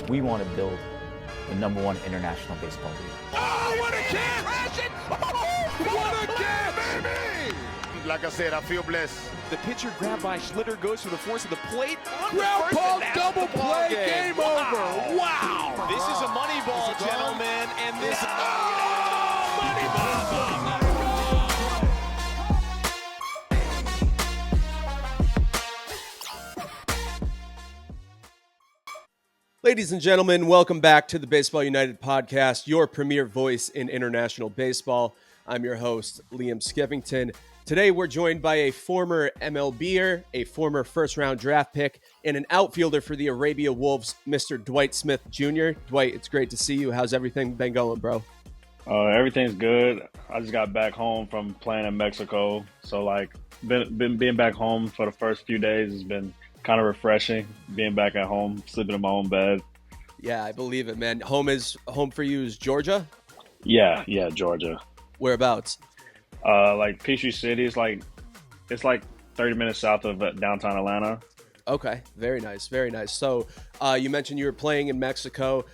We want to build the #1 international baseball league. Oh, what a catch! What a catch, baby! Like I said, I feel blessed. The pitcher grabbed by Schlitter goes for the force of the plate. Ground ball, double play, game over. Wow! This is a money ball, gentlemen, and this. Money ball! Ladies and gentlemen, welcome back to the Baseball United podcast, your premier voice in international baseball. I'm your host, Liam Skeffington. Today, we're joined by a former MLBer, a former first-round draft pick, and an outfielder for the Arabia Wolves, Mr. Dwight Smith Jr. Dwight, it's great to see you. How's everything been going, bro? Everything's good. I just got back home from playing in Mexico. So, been being back home for the first few days has been kind of refreshing, being back at home, sleeping in my own bed. Yeah, I believe it, man. Home for you is Georgia? Yeah, Georgia. Whereabouts? Peachtree City is it's 30 minutes south of downtown Atlanta. Okay, very nice, very nice. So you mentioned you were playing in Mexico.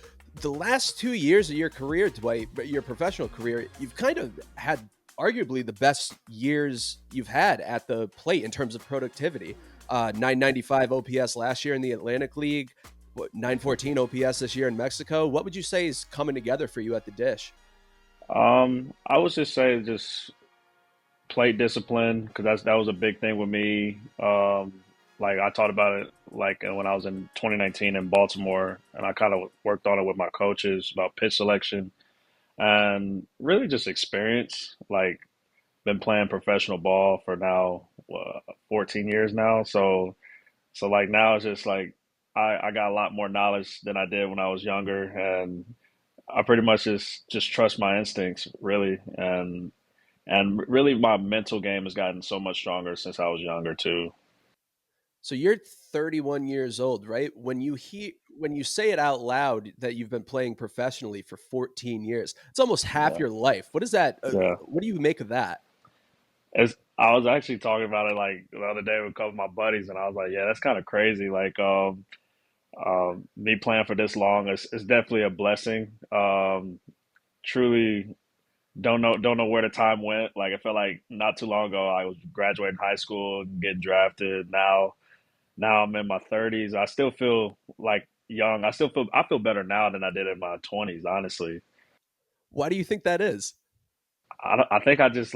The last 2 years of your career, Dwight, your professional career, you've kind of had arguably the best years you've had at the plate in terms of productivity. 995 OPS last year in the Atlantic League, 914 OPS this year in Mexico. What would you say is coming together for you at the dish? I would just say plate discipline, because that was a big thing with me. I taught about it when I was in 2019 in Baltimore, and I kind of worked on it with my coaches about pitch selection and really just experience. Been playing professional ball for now 14 years now, so now it's just I got a lot more knowledge than I did when I was younger, and I pretty much just trust my instincts, really, and really my mental game has gotten so much stronger since I was younger too. So you're 31 years old, right? When you say it out loud that you've been playing professionally for 14 years, it's almost half Yeah. your life. What is that? Yeah. What do you make of that? I was actually talking about it the other day with a couple of my buddies, and I was like, yeah, that's kind of crazy. Me playing for this long is definitely a blessing. Truly don't know where the time went. It felt like not too long ago I was graduating high school, getting drafted. Now I'm in my 30s. I still feel young. I feel better now than I did in my 20s, honestly. Why do you think that is? I think I just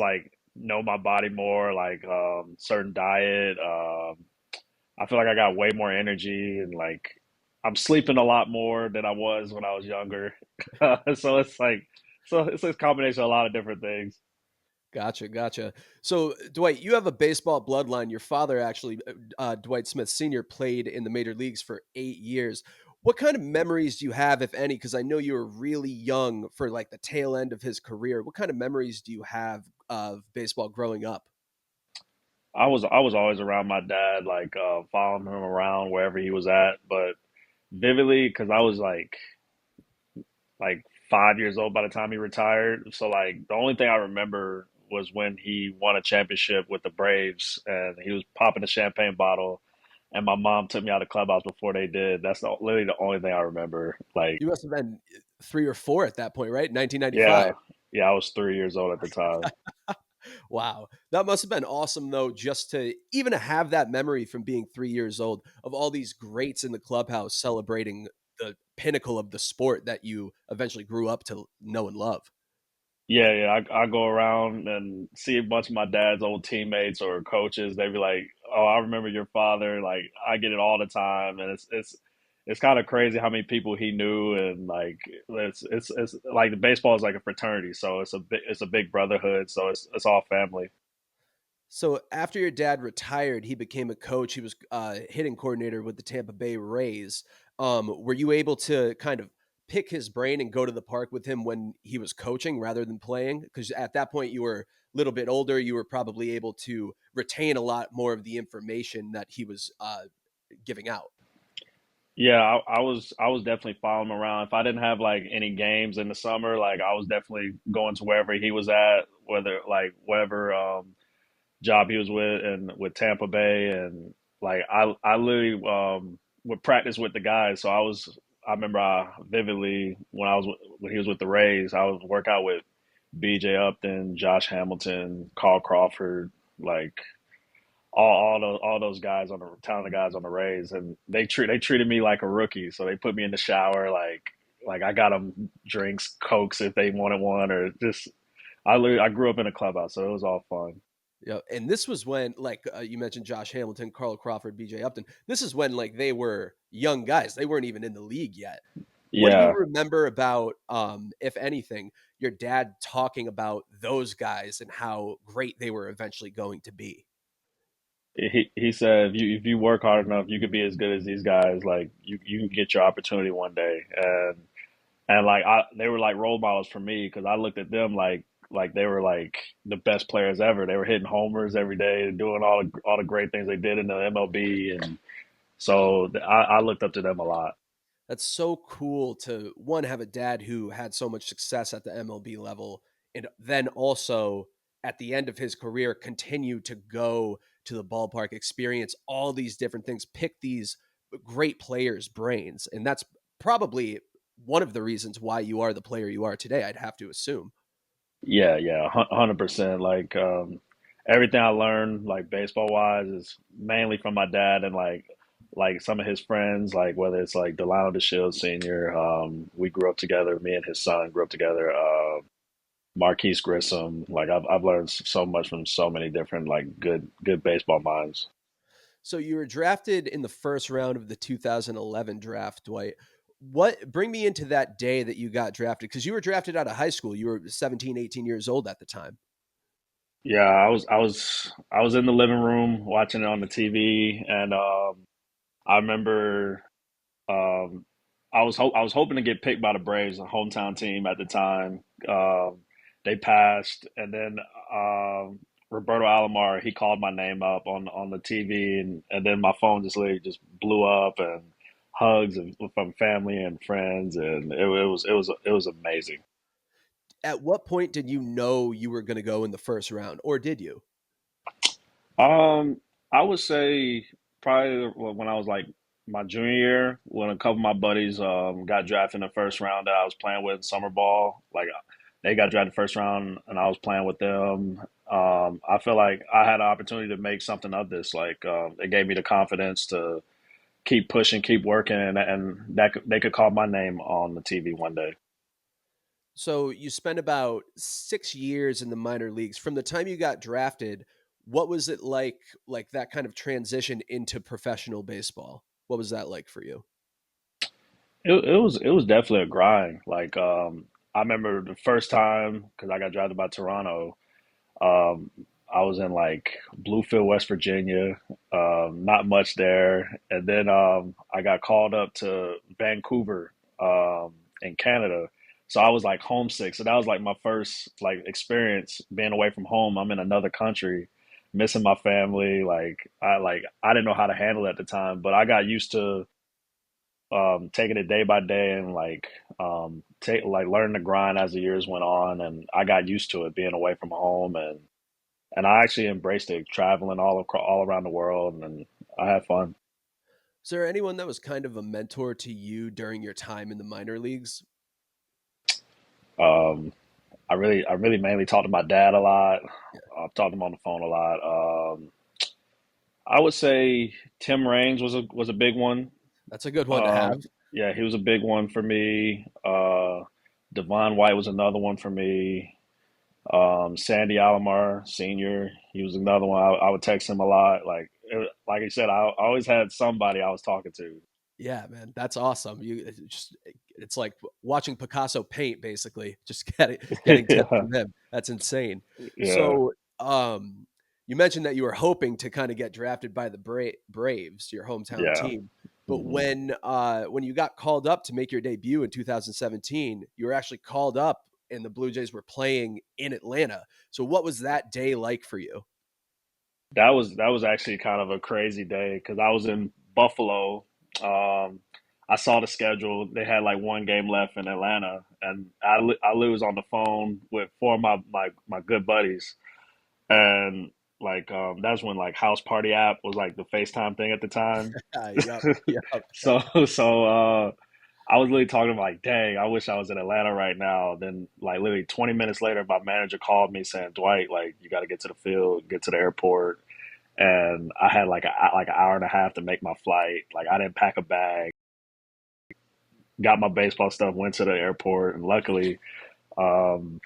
know my body more, certain diet. I feel like I got way more energy, and I'm sleeping a lot more than I was when I was younger. So it's a combination of a lot of different things. Gotcha. So, Dwight, you have a baseball bloodline. Your father, actually, Dwight Smith Sr., played in the major leagues for 8 years. What kind of memories do you have, if any? Because I know you were really young for the tail end of his career. What kind of memories do you have of baseball growing up? I was always around my dad, following him around wherever he was at, but vividly because I was like 5 years old by the time he retired. So the only thing I remember was when he won a championship with the Braves, and he was popping a champagne bottle, and my mom took me out of the clubhouse before they did. That's literally the only thing I remember. You must have been 3 or 4 at that point, right? 1995. Yeah, I was 3 years old at the time. Wow. That must have been awesome, though, just to even have that memory from being 3 years old of all these greats in the clubhouse celebrating the pinnacle of the sport that you eventually grew up to know and love. Yeah. I go around and see a bunch of my dad's old teammates or coaches. They be like, "Oh, I remember your father." I get it all the time, and it's kind of crazy how many people he knew, and it's like the baseball is like a fraternity, so it's a big brotherhood. So it's all family. So after your dad retired, he became a coach. He was hitting coordinator with the Tampa Bay Rays. Were you able to kind of pick his brain and go to the park with him when he was coaching rather than playing? Because at that point you were a little bit older. You were probably able to retain a lot more of the information that he was giving out. Yeah, I was definitely following him around. If I didn't have any games in the summer, I was definitely going to wherever he was at, whether whatever job he was with, and with Tampa Bay, and I literally would practice with the guys. So I remember vividly when he was with the Rays, I was work out with B.J. Upton, Josh Hamilton, Carl Crawford, like all those guys on the talented guys on the Rays, and they treated me like a rookie. So they put me in the shower, like I got them drinks, cokes if they wanted one, or just I grew up in a clubhouse, so it was all fun. Yeah, and this was when, like you mentioned, Josh Hamilton, Carl Crawford, B.J. Upton. This is when like they were young guys; they weren't even in the league yet. What do you Yeah, remember about, if anything, your dad talking about those guys and how great they were eventually going to be? he said if you work hard enough, you could be as good as these guys. Like you can get your opportunity one day, and like they were like role models for me because I looked at them like they were like the best players ever. They were hitting homers every day, doing all the great things they did in the MLB, and so I looked up to them a lot. That's so cool to, one, have a dad who had so much success at the MLB level, and then also at the end of his career continue to go to the ballpark, experience all these different things, pick these great players' brains. And that's probably one of the reasons why you are the player you are today, I'd have to assume. Yeah, 100%. Like everything I learned, like baseball wise, is mainly from my dad and like some of his friends. Like whether it's like Delano DeShields Sr. We grew up together. Me and his son grew up together. Marquise Grissom. Like I've learned so much from so many different like good baseball minds. So you were drafted in the first round of the 2011 draft, Dwight. What, bring me into that day that you got drafted? Because you were drafted out of high school. You were 17, 18 years old at the time. Yeah, I was in the living room watching it on the TV, and I remember Um, I was hoping to get picked by the Braves, the hometown team at the time. They passed, and then Roberto Alomar he called my name up on the TV, and then my phone just literally just blew up and from family and friends, and it was amazing. At what point did you know you were going to go in the first round, or did you? Um, I would say probably when I was like my junior year, when a couple of my buddies got drafted in the first round that I was playing with in summer ball. Like they got drafted first round, and I was playing with them. I feel like I had an opportunity to make something of this. Like it gave me the confidence to keep pushing, keep working, and they could call my name on the TV one day. So you spent about 6 years in the minor leagues. From the time you got drafted, what was it like that kind of transition into professional baseball? What was that like for you? It was definitely a grind. Like I remember the first time because I got drafted by Toronto. Um, I was in like Bluefield, West Virginia, not much there, and then I got called up to Vancouver in Canada. So I was like homesick. So that was like my first like experience being away from home. I'm in another country, missing my family. I didn't know how to handle it at the time, but I got used to taking it day by day and take like learning the grind as the years went on, and I got used to it being away from home, and I actually embraced it, traveling all around the world, and I had fun. Is there anyone that was kind of a mentor to you during your time in the minor leagues? Um, I really mainly talked to my dad a lot. I've talked to him on the phone a lot. I would say Tim Raines was a big one. That's a good one to have. Um, yeah, he was a big one for me. Devon White was another one for me. Sandy Alomar Sr. He was another one. I would text him a lot. Like I said, I always had somebody I was talking to. Yeah, man, that's awesome. It's like watching Picasso paint, basically. Just getting tips Yeah, from him. That's insane. yeah, So, you mentioned that you were hoping to kind of get drafted by the Braves, your hometown yeah. team. But hmm when you got called up to make your debut in 2017, you were actually called up, and the Blue Jays were playing in Atlanta. So, what was that day like for you? That was actually kind of a crazy day because I was in Buffalo. Um, I saw the schedule. They had like one game left in Atlanta, and I was on the phone with four of my good buddies, and that's when like House Party app was like the FaceTime thing at the time. Yep, yep. So I was literally talking like, dang, I wish I was in Atlanta right now. Then like literally 20 minutes later, my manager called me saying, Dwight, like you got to get to the field, get to the airport. And I had like an hour and a half to make my flight. Like I didn't pack a bag, got my baseball stuff, went to the airport, and luckily um,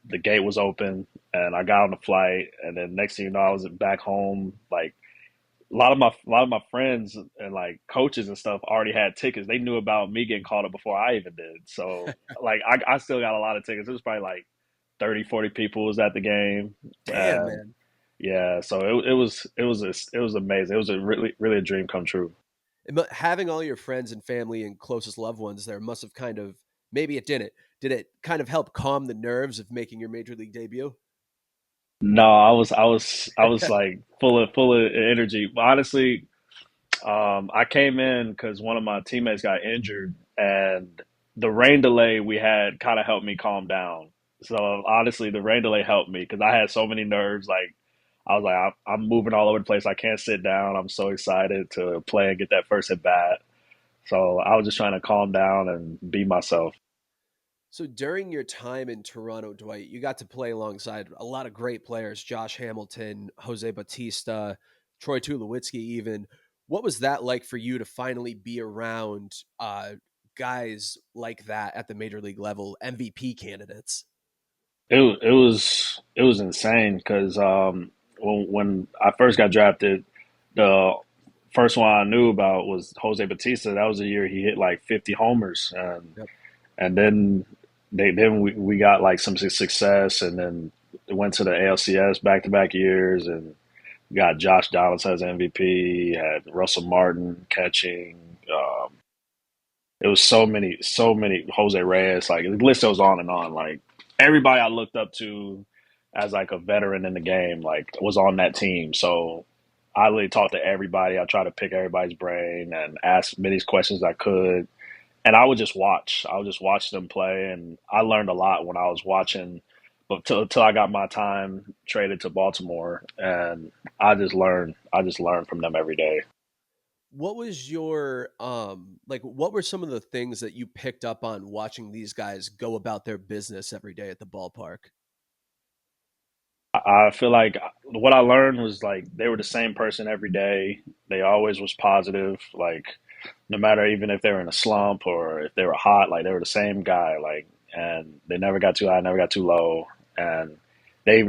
the gate was open, and I got on the flight. And then next thing you know, I was back home. Like a lot of my friends and like coaches and stuff already had tickets. They knew about me getting called up before I even did. So like I still got a lot of tickets. It was probably like 30, 40 people was at the game. Damn, And man. yeah, so it was amazing. It was a really a dream come true. But having all your friends and family and closest loved ones there must have kind of, maybe it didn't. Did it kind of help calm the nerves of making your major league debut? No, I was like full of energy. Honestly, I came in because one of my teammates got injured, and the rain delay we had kind of helped me calm down. So honestly, the rain delay helped me because I had so many nerves. Like I was like, I'm moving all over the place. I can't sit down. I'm so excited to play and get that first at bat. So I was just trying to calm down and be myself. So during your time in Toronto, Dwight, you got to play alongside a lot of great players, Josh Hamilton, Jose Bautista, Troy Tulowitzki even. What was that like for you to finally be around guys like that at the major league level, MVP candidates? It was insane because when I first got drafted, the first one I knew about was Jose Batista. That was the year he hit like 50 homers, Yep. and then we got like some success, and then went to the ALCS back to back years, and got Josh Donaldson as MVP, had Russell Martin catching. It was so many Jose Reyes. Like the list goes on and on. Like everybody I looked up to as like a veteran in the game, like was on that team. So I really talked to everybody. I tried to pick everybody's brain and ask many questions I could. And I would just watch. I would just watch them play, and I learned a lot when I was watching. But till I got my time traded to Baltimore, and I just learned from them every day. What was your like what were some of the things that you picked up on watching these guys go about their business every day at the ballpark? I feel like what I learned was like they were the same person every day. They always was positive. Like no matter even if they were in a slump or if they were hot, like they were the same guy. Like and they never got too high, never got too low, and they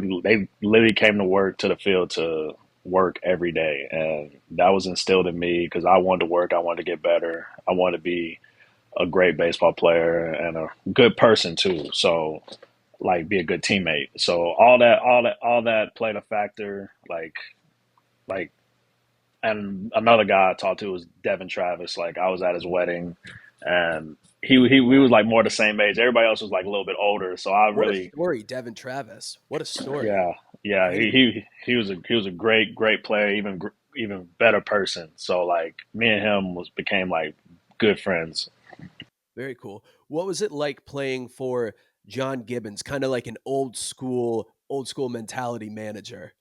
literally came to work to the field to work every day, and that was instilled in me because I wanted to work. I wanted to get better. I wanted to be a great baseball player and a good person too. So like be a good teammate. So all that played a factor. Like and another guy I talked to was Devin Travis. Like I was at his wedding, and he we was like more the same age. Everybody else was like a little bit older. So I What a really story, Devin Travis. What a story. yeah yeah Crazy. he was a great player, even better person. So like me and him was became like good friends. Very cool. What was it like playing for John Gibbons, kind of like an old school mentality manager?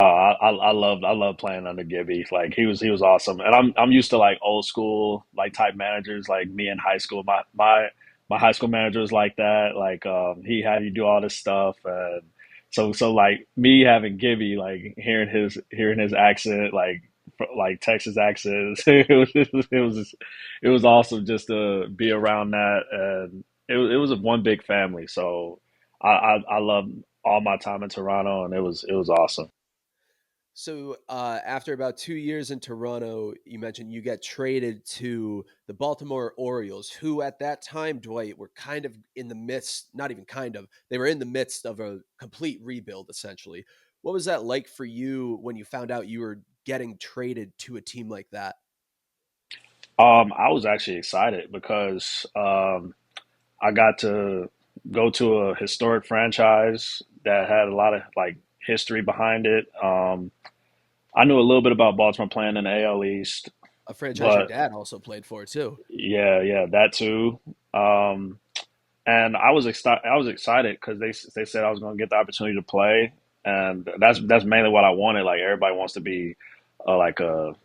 I love playing under Gibby. Like he was awesome, and I'm used to like old school like type managers like me in high school. My high school manager was like that. Like he had you do all this stuff, and so like me having Gibby, like hearing his accent, like Texas accent. It was awesome just to be around that, and it was a one big family. So I loved all my time in Toronto, and it was awesome. So, after about 2 years in Toronto, you mentioned you get traded to the Baltimore Orioles, who at that time, Dwight, were kind of in the midst, not even kind of, they were in the midst of a complete rebuild, essentially. What was that like for you when you found out you were getting traded to a team like that? I was actually excited because I got to go to a historic franchise that had a lot of like history behind it. I knew a little bit about Baltimore playing in the AL East, A franchise your but dad also played for, too. yeah, that too. Um, and I was excited because they said I was going to get the opportunity to play, and that's mainly what I wanted. Like everybody wants to be like a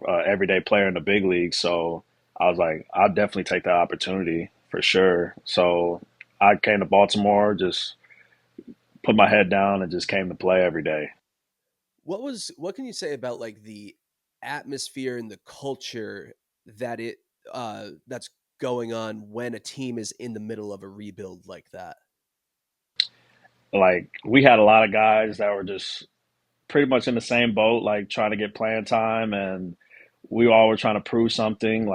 everyday player in the big league, so. I was like, I'll definitely take that opportunity for sure. So I came to Baltimore, just put my head down and just came to play every day. What can you say about like the atmosphere and the culture that that's going on when a team is in the middle of a rebuild like that? Like we had a lot of guys that were just pretty much in the same boat, like trying to get playing time, and we all were trying to prove something.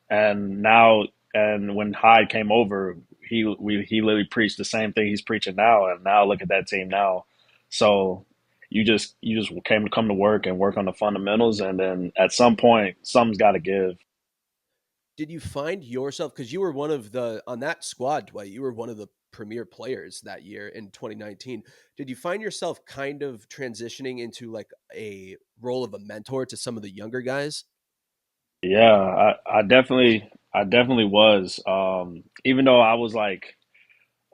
And now, and when Hyde came over, he literally preached the same thing he's preaching now. And now look at that team now. So you just came to come to work and work on the fundamentals, and then at some point, something's got to give. Did you find yourself, because you were one of the on that squad, Dwight, you were one of the premier players that year in 2019. Did you find yourself kind of transitioning into like a role of a mentor to some of the younger guys? Yeah, I definitely was. Even though I was like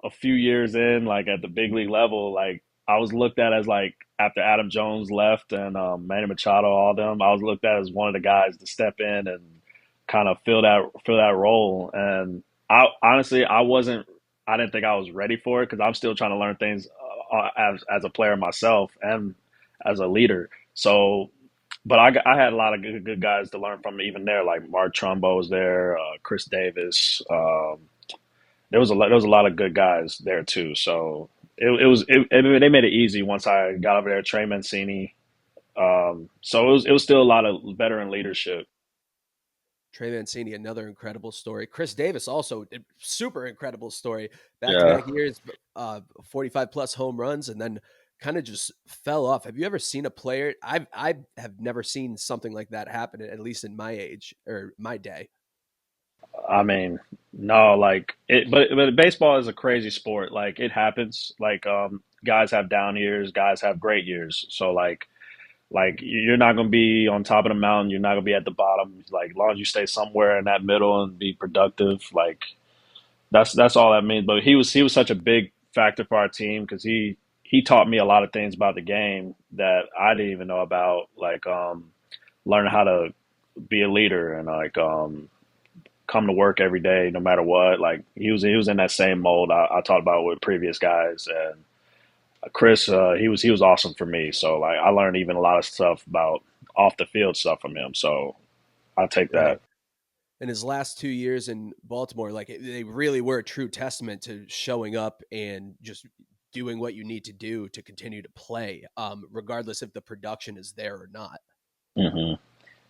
a few years in, like at the big league level, like I was looked at as like after Adam Jones left and Manny Machado, all them, I was looked at as one of the guys to step in and kind of fill that role. And I honestly, I didn't think I was ready for it because I'm still trying to learn things as a player myself and as a leader. So, but I had a lot of good guys to learn from even there, like Mark Trumbo was there, Chris Davis. There was a lot of good guys there too. So they made it easy once I got over there. Trey Mancini. So it was still a lot of veteran leadership. Trey Mancini, another incredible story. Chris Davis, also super incredible story. Back to Yeah. back years, 45 plus home runs, and then kind of just fell off. Have you ever seen a player? I have never seen something like that happen, at least in my age or my day. I mean, no, like but baseball is a crazy sport. Like it happens. Like guys have down years, guys have great years. So like you're not going to be on top of the mountain, you're not going to be at the bottom. Like as long as you stay somewhere in that middle and be productive, like that's all that means. But he was such a big factor for our team because he taught me a lot of things about the game that I didn't even know about, like learning how to be a leader and like come to work every day no matter what. Like he was in that same mold I talked about with previous guys. And Chris, he was awesome for me. So like I learned even a lot of stuff about off the field stuff from him. So I'll take Right. that. And his last 2 years in Baltimore, like they really were a true testament to showing up and just doing what you need to do to continue to play, regardless if the production is there or not. hmm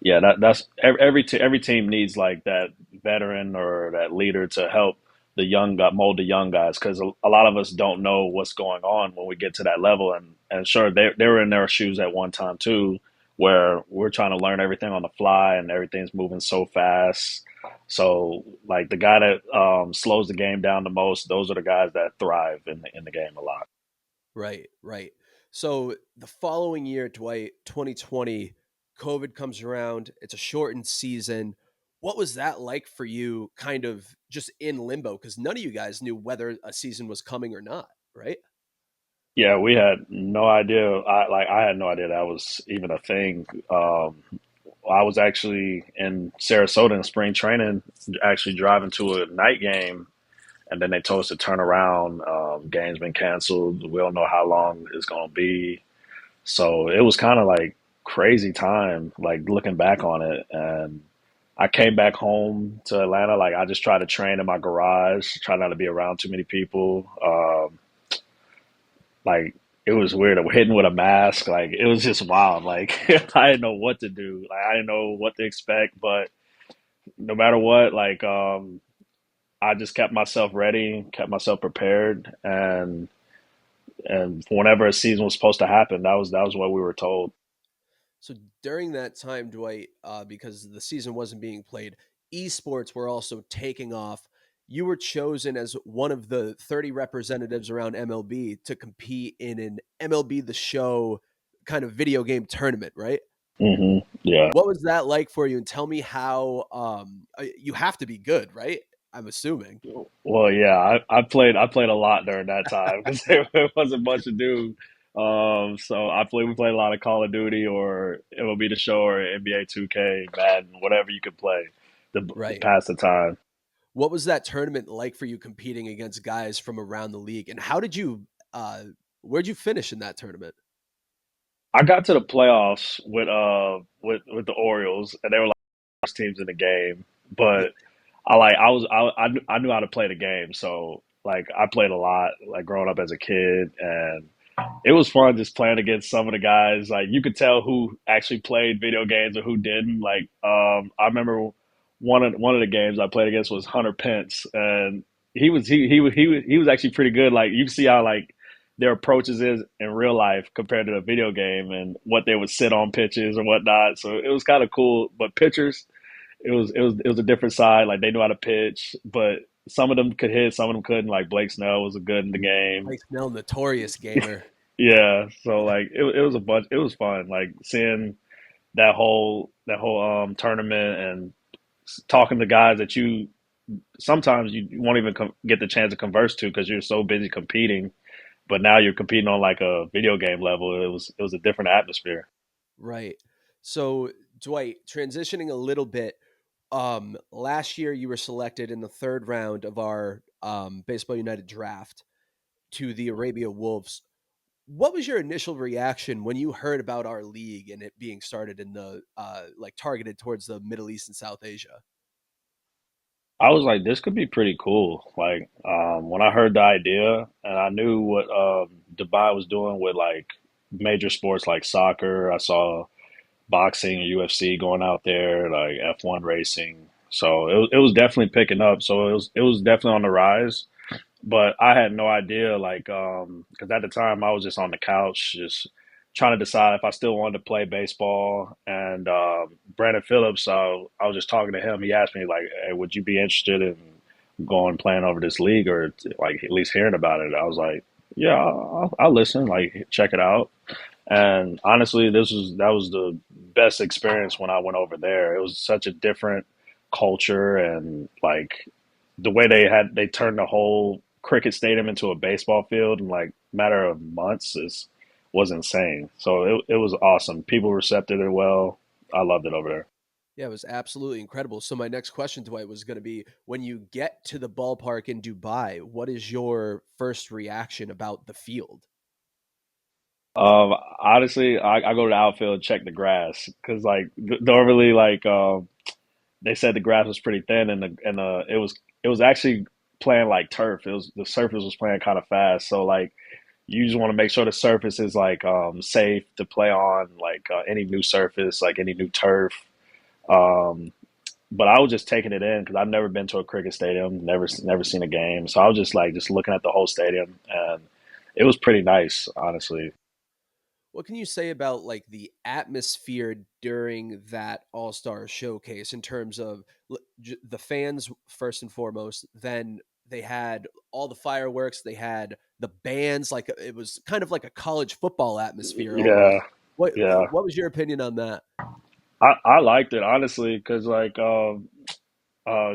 Yeah, that's every team needs like that veteran or that leader to help the young guy mold the young guys because a lot of us don't know what's going on when we get to that level. And sure, they were in their shoes at one time too, where we're trying to learn everything on the fly and everything's moving so fast. So like the guy that slows the game down the most, those are the guys that thrive in the game a lot. Right, right. So the following year, Dwight, 2020, COVID comes around. It's a shortened season. What was that like for you, kind of just in limbo? Because none of you guys knew whether a season was coming or not, right? Yeah, we had no idea. I had no idea that was even a thing. I was actually in Sarasota in spring training, actually driving to a night game, and then they told us to turn around. Game's been canceled. We don't know how long it's gonna be. So it was kind of like crazy time, like looking back on it. And I came back home to Atlanta. Like I just tried to train in my garage, try not to be around too many people. Like it was weird. Hitting with a mask, like it was just wild. Like I didn't know what to do. Like I didn't know what to expect. But no matter what, like I just kept myself ready, kept myself prepared, and whenever a season was supposed to happen, that was what we were told. So during that time, Dwight, because the season wasn't being played, esports were also taking off. You were chosen as one of the 30 representatives around MLB to compete in an MLB The Show kind of video game tournament, right? Yeah. What was that like for you? And tell me how you have to be good, right? I'm assuming. Well, yeah, I played a lot during that time because there wasn't much to do. So we played a lot of Call of Duty or MLB The Show or NBA 2K, Madden, whatever you could play to Right. pass the time. What was that tournament like for you competing against guys from around the league? And how did you where'd you finish in that tournament? I got to the playoffs with the Orioles, and they were like the worst teams in the game. Yeah. But I knew how to play the game, so like I played a lot, like growing up as a kid, and it was fun just playing against some of the guys. Like you could tell who actually played video games or who didn't. Like I remember one of the games I played against was Hunter Pence, and he was actually pretty good. Like you see how like their approaches is in real life compared to the video game and what they would sit on pitches and whatnot. So it was kind of cool. But pitchers, it was a different side. Like they knew how to pitch, but some of them could hit, some of them couldn't. Like Blake Snell was good in the game. Mike Snell, notorious gamer. Yeah, so like it was a bunch. It was fun, like seeing that whole tournament and talking to guys that you sometimes you won't even get the chance to converse to because you're so busy competing. But now you're competing on like a video game level. It was a different atmosphere. Right. So, Dwight, transitioning a little bit, last year you were selected in the third round of our Baseball United draft to the Arabia Wolves. What was your initial reaction when you heard about our league and it being started in the like targeted towards the Middle East and South Asia? I was like, this could be pretty cool. Like when I heard the idea and I knew what Dubai was doing with like major sports like soccer, I saw boxing, UFC going out there, like F1 racing. So it was definitely picking up. So it was definitely on the rise. But I had no idea, like, because at the time I was just on the couch, just trying to decide if I still wanted to play baseball. And Brandon Phillips, I was just talking to him. He asked me, like, hey, would you be interested in going playing over this league or like at least hearing about it? I was like, yeah, I'll listen, like, check it out. And honestly, that was the best experience when I went over there. It was such a different culture and like the way they turned the whole cricket stadium into a baseball field in like matter of months is was insane. So it was awesome. People recepted it well. I loved it over there. Yeah, it was absolutely incredible. So my next question, Dwight, was going to be when you get to the ballpark in Dubai, what is your first reaction about the field? Honestly, I go to the outfield and check the grass because like normally like they said the grass was pretty thin and it was actually playing like turf. It was the surface was playing kind of fast. So like you just want to make sure the surface is like safe to play on, like any new surface, like any new turf. Um, but I was just taking it in because I've never been to a cricket stadium, never seen a game. So I was just like just looking at the whole stadium, and it was pretty nice, honestly. What can you say about like the atmosphere during that All-Star showcase in terms of the fans first and foremost, then they had all the fireworks, they had the bands, like it was kind of like a college football atmosphere Yeah, almost. What yeah. what was your opinion on that? I liked it honestly because like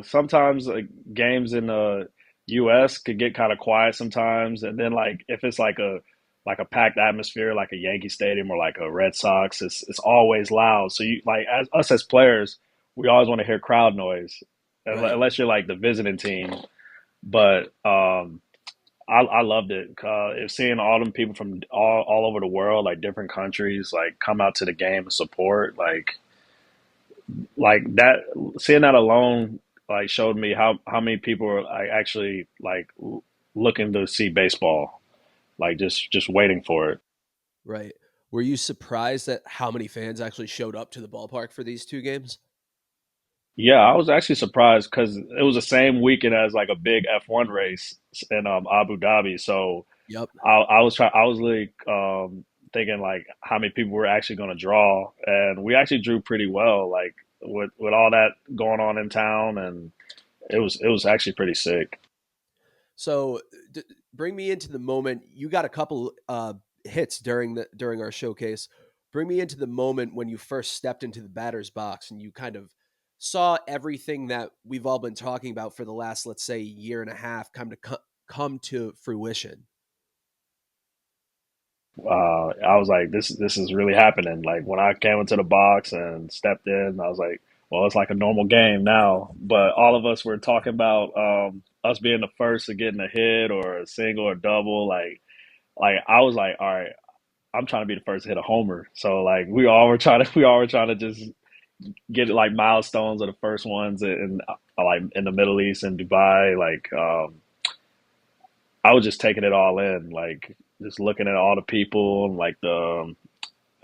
sometimes like games in the U.S. could get kind of quiet sometimes, and then like if it's like a packed atmosphere, like a Yankee Stadium or like a Red Sox, it's always loud. So you like as us as players, we always want to hear crowd noise, Right. unless you're like the visiting team. But I loved it. Seeing all them people from all over the world, like different countries, like come out to the game and support, like that seeing that alone like showed me how many people are like actually like looking to see baseball like just waiting for it. Right. Were you surprised at how many fans actually showed up to the ballpark for these two games? Yeah, I was actually surprised because it was the same weekend as like a big F1 race in Abu Dhabi. So Yep. I was like thinking like how many people were actually going to draw, and we actually drew pretty well like with all that going on in town, and it was actually pretty sick. So bring me into the moment. You got a couple hits during our showcase. Bring me into the moment when you first stepped into the batter's box and you kind of saw everything that we've all been talking about for the last, let's say, year and a half come to fruition. I was like, this is really happening. Like when I came into the box and stepped in, I was like, well, it's like a normal game now. But all of us were talking about us being the first to getting a hit or a single or double. Like I was like, all right, I'm trying to be the first to hit a homer. So like we all were trying to just get like milestones of the first ones in like in the Middle East and Dubai. Like I was just taking it all in, like just looking at all the people and like the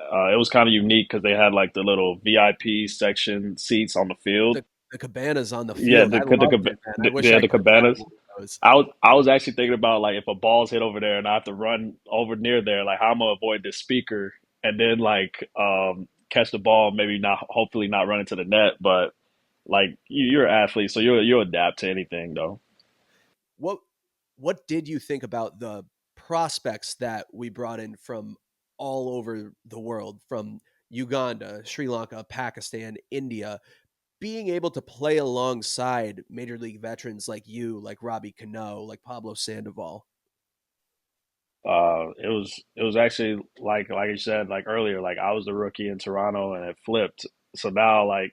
it was kind of unique because they had like the little VIP section seats on the field. The cabanas on the Yeah, field. I loved it, man. I wish I the could have gotten cabanas. one of those. I was actually thinking about like if a ball's hit over there and I have to run over near there, like how I'm gonna avoid this speaker and then like catch the ball, maybe not, hopefully not run into the net, but like you're an athlete, so you'll adapt to anything though. What what did you think about the prospects that we brought in from all over the world, from Uganda, Sri Lanka, Pakistan, India, being able to play alongside major league veterans like you, like Robbie Cano, like Pablo Sandoval? It was actually like you said like earlier, like I was the rookie in Toronto and it flipped. So now like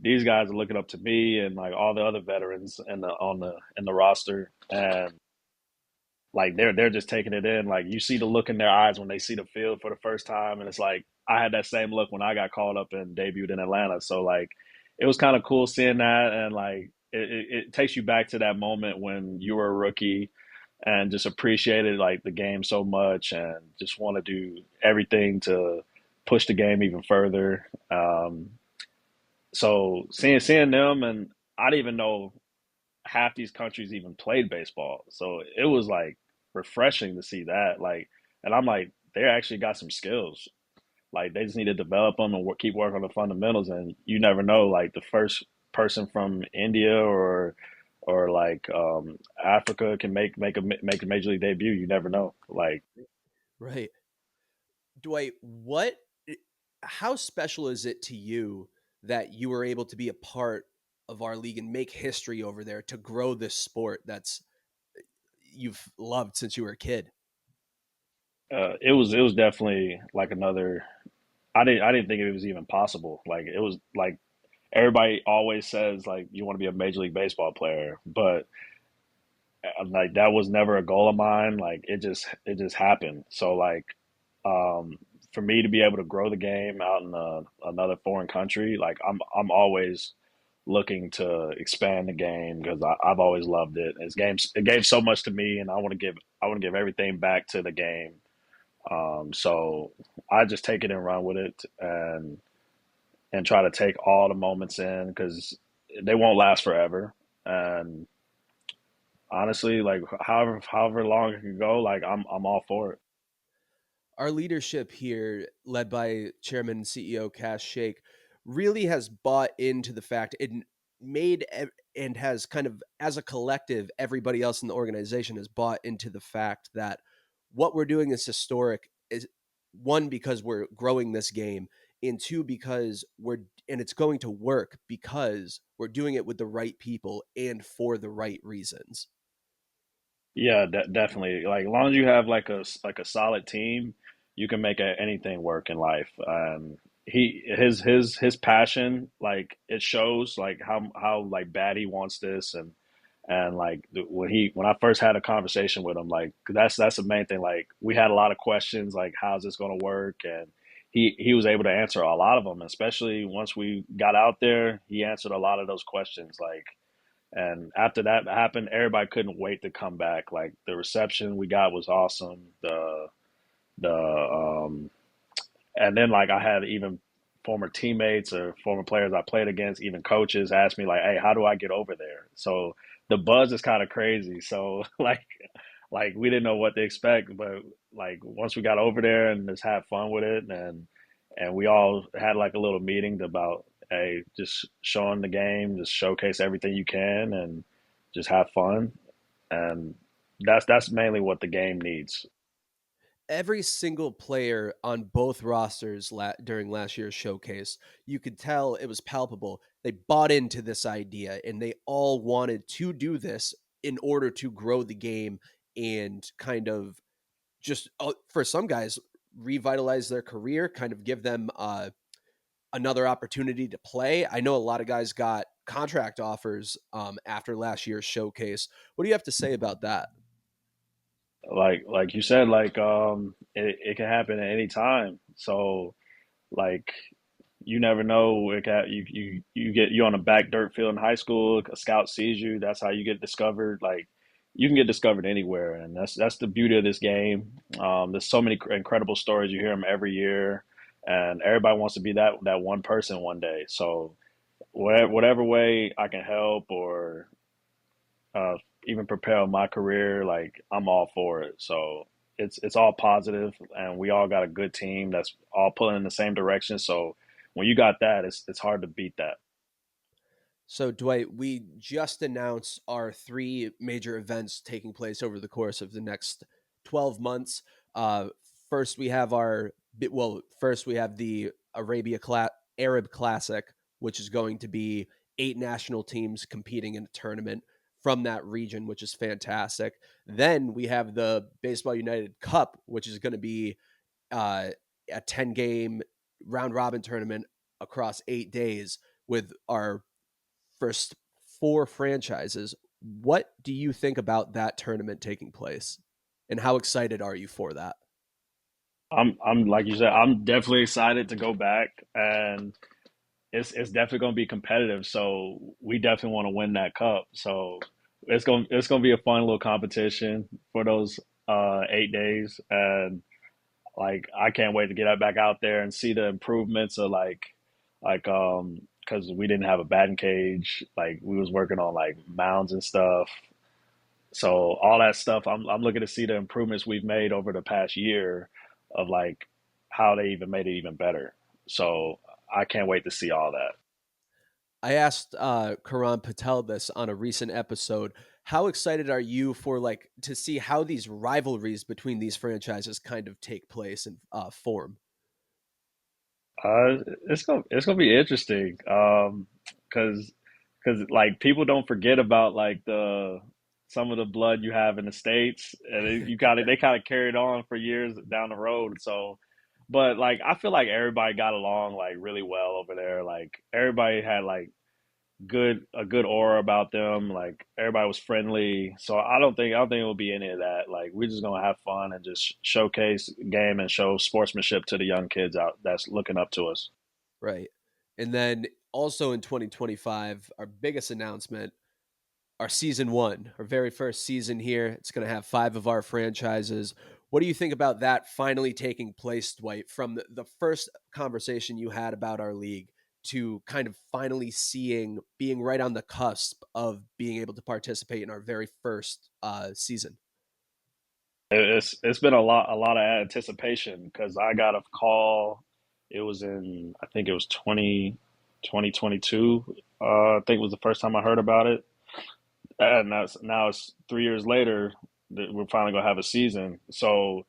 these guys are looking up to me and like all the other veterans in the roster, and like they're just taking it in. Like you see the look in their eyes when they see the field for the first time, and it's like I had that same look when I got called up and debuted in Atlanta. So like it was kind of cool seeing that, and like it takes you back to that moment when you were a rookie and just appreciated like the game so much and just want to do everything to push the game even further. So seeing them, and I didn't even know half these countries even played baseball. So it was like refreshing to see that. Like, and I'm like, they actually got some skills. Like they just need to develop them and keep working on the fundamentals. And you never know, like the first person from India or like Africa can make a major league debut. You never know. Like Right. Dwight, what how special is it to you that you were able to be a part of our league and make history over there to grow this sport that's you've loved since you were a kid? it was definitely like another. I didn't think it was even possible. Like it was like everybody always says like you want to be a major league baseball player, but like that was never a goal of mine. Like it just happened. So like um, for me to be able to grow the game out in another foreign country, like I'm always looking to expand the game because I've always loved it. It gave so much to me, and I want to give everything back to the game. So I just take it and run with it, and try to take all the moments in because they won't last forever. And honestly, like however long it can go, like I'm all for it. Our leadership here, led by Chairman and CEO Cash Shake, really has bought into the fact and and has kind of, as a collective, everybody else in the organization has bought into the fact that what we're doing is historic. Is one, because we're growing this game, and two, because and it's going to work because we're doing it with the right people and for the right reasons. Yeah, definitely. Like as long as you have like like a solid team, you can make anything work in life. His passion, like it shows, like how like bad he wants this, and like when I first had a conversation with him, like 'cause that's the main thing. Like we had a lot of questions, like how's this going to work, and he was able to answer a lot of them. Especially once we got out there, he answered a lot of those questions. Like and after that happened, everybody couldn't wait to come back. Like the reception we got was awesome. The and then like I had even former teammates or former players I played against, even coaches ask me like, "Hey, how do I get over there?" So the buzz is kind of crazy. So like we didn't know what to expect, but like once we got over there and just had fun with it, and we all had like a little meeting about, hey, just showing the game, just showcase everything you can, and just have fun, and that's mainly what the game needs. Every single player on both rosters during last year's showcase, you could tell it was palpable. They bought into this idea and they all wanted to do this in order to grow the game and kind of just for some guys revitalize their career, kind of give them another opportunity to play? I know a lot of guys got contract offers after last year's showcase. What do you have to say about that? Like you said, it can happen at any time. So like you never know. You get you on a back dirt field in high school. A scout sees you. That's how you get discovered. Like you can get discovered anywhere, and that's the beauty of this game. There's so many incredible stories. You hear them every year, and everybody wants to be that one person one day. So whatever way I can help or uh, even propel my career, like I'm all for it. So it's all positive, and we all got a good team that's all pulling in the same direction. So when you got that, it's hard to beat that. So, Dwight, we just announced our three major events taking place over the course of the next 12 months. Uh, first, we have first we have the Arab Classic, which is going to be 8 national teams competing in a tournament from that region, which is fantastic. Then we have the Baseball United Cup, which is going to be a 10-game round robin tournament across 8 days with our first 4 franchises. What do you think about that tournament taking place? And how excited are you for that? I'm like you said, I'm definitely excited to go back, and it's definitely going to be competitive. So we definitely want to win that cup. So it's gonna be a fun little competition for those 8 days, and like I can't wait to get back out there and see the improvements of because we didn't have a batting cage, like we was working on like mounds and stuff. So all that stuff, I'm looking to see the improvements we've made over the past year of like how they even made it even better. So I can't wait to see all that. I asked Karan Patel this on a recent episode. How excited are you for like to see how these rivalries between these franchises kind of take place and form? It's gonna be interesting, because like people don't forget about like the some of the blood you have in the states, and you got it. They kind of carried on for years down the road. So, but like I feel like everybody got along like really well over there. Like everybody had like a good aura about them. Like everybody was friendly. So I don't think it will be any of that. Like we're just gonna have fun and just showcase game and show sportsmanship to the young kids out that's looking up to us. Right. And then also in 2025, our biggest announcement, our season 1, our very first season here. It's going to have 5 of our franchises. What do you think about that finally taking place, Dwight, from the first conversation you had about our league to kind of finally being right on the cusp of being able to participate in our very first season? It's been a lot of anticipation because I got a call. It was in I think it was 2022. I think it was the first time I heard about it, and now it's 3 years later that we're finally gonna have a season. So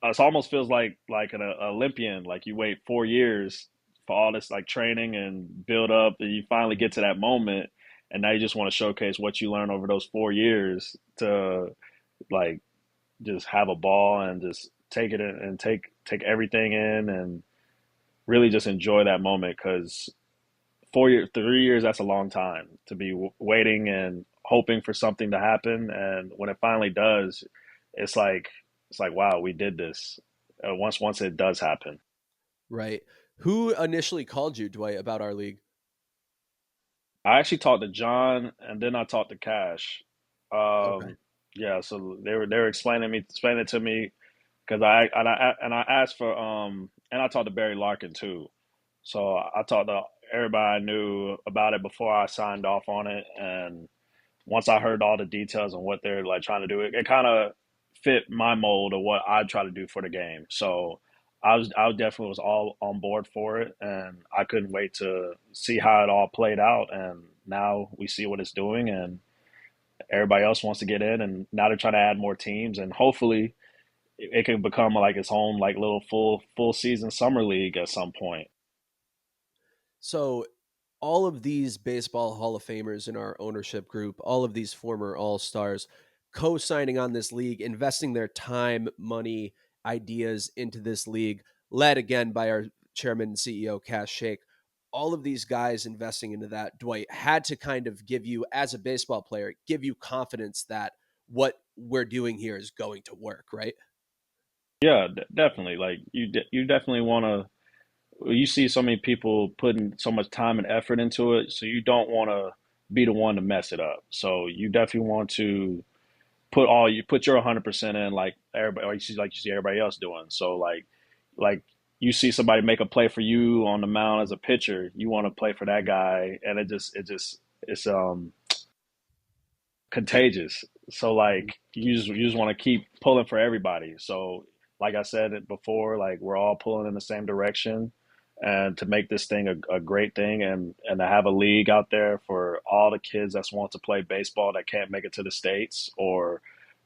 it almost feels like an Olympian. Like you wait 4 years for all this like training and build up, and you finally get to that moment, and now you just want to showcase what you learned over those 4 years to like just have a ball and just take it in and take everything in and really just enjoy that moment because 4 years, 3 years, that's a long time to be waiting and hoping for something to happen. And when it finally does, it's like wow, we did this. Once it does happen. Right. Who initially called you, Dwight, about our league? I actually talked to John and then I talked to Cash. Okay. Um, yeah, so they were explaining it to me because I asked for and I talked to Barry Larkin too. So I talked to everybody I knew about it before I signed off on it, and once I heard all the details on what they're like trying to do, it kind of fit my mold of what I try to do for the game. So I definitely was all on board for it, and I couldn't wait to see how it all played out. And now we see what it's doing, and everybody else wants to get in, and now they're trying to add more teams, and hopefully it can become like its own like little full season summer league at some point. So, all of these baseball Hall of Famers in our ownership group, all of these former All Stars co signing on this league, investing their time, money, ideas into this league, led again by our chairman and CEO, Cash Shake. All of these guys investing into that, Dwight, had to kind of give you, as a baseball player, give you confidence that what we're doing here is going to work, right? Yeah, definitely. Like you definitely want to. You see so many people putting so much time and effort into it, so you don't want to be the one to mess it up. So you definitely want to put your 100% in, like everybody, or you see everybody else doing. So like you see somebody make a play for you on the mound as a pitcher, you want to play for that guy, and it's contagious. So like you just want to keep pulling for everybody. So like I said it before, like we're all pulling in the same direction, and to make this thing a great thing, and to have a league out there for all the kids that want to play baseball that can't make it to the States, or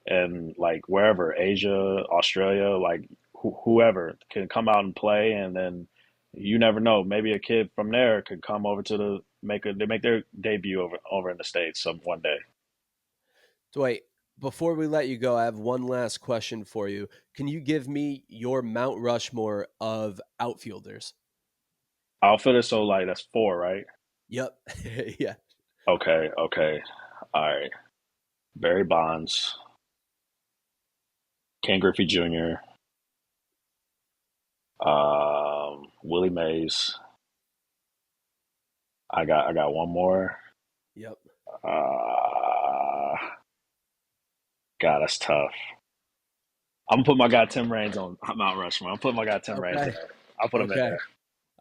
and like wherever, Asia, Australia, like whoever can come out and play. And then you never know, maybe a kid from there could come over to they make their debut over in the States some one day. Dwight, before we let you go, I have one last question for you. Can you give me your Mount Rushmore of outfielders? Outfielder, so like that's four, right? Yep. Yeah. Okay, okay. All right. Barry Bonds, Ken Griffey Jr., Willie Mays. I got one more. Yep. Uh, God, that's tough. I'm gonna put my guy Tim Raines on Mount Rushmore. I'm putting my guy Tim Raines in Okay. there. I'll put him in Okay. there.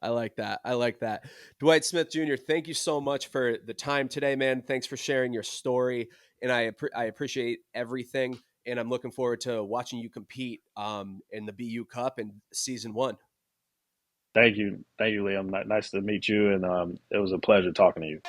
I like that. I like that. Dwight Smith Jr., thank you so much for the time today, man. Thanks for sharing your story. And I appreciate everything. And I'm looking forward to watching you compete in the BU Cup in season 1. Thank you, Liam. Nice to meet you, and it was a pleasure talking to you.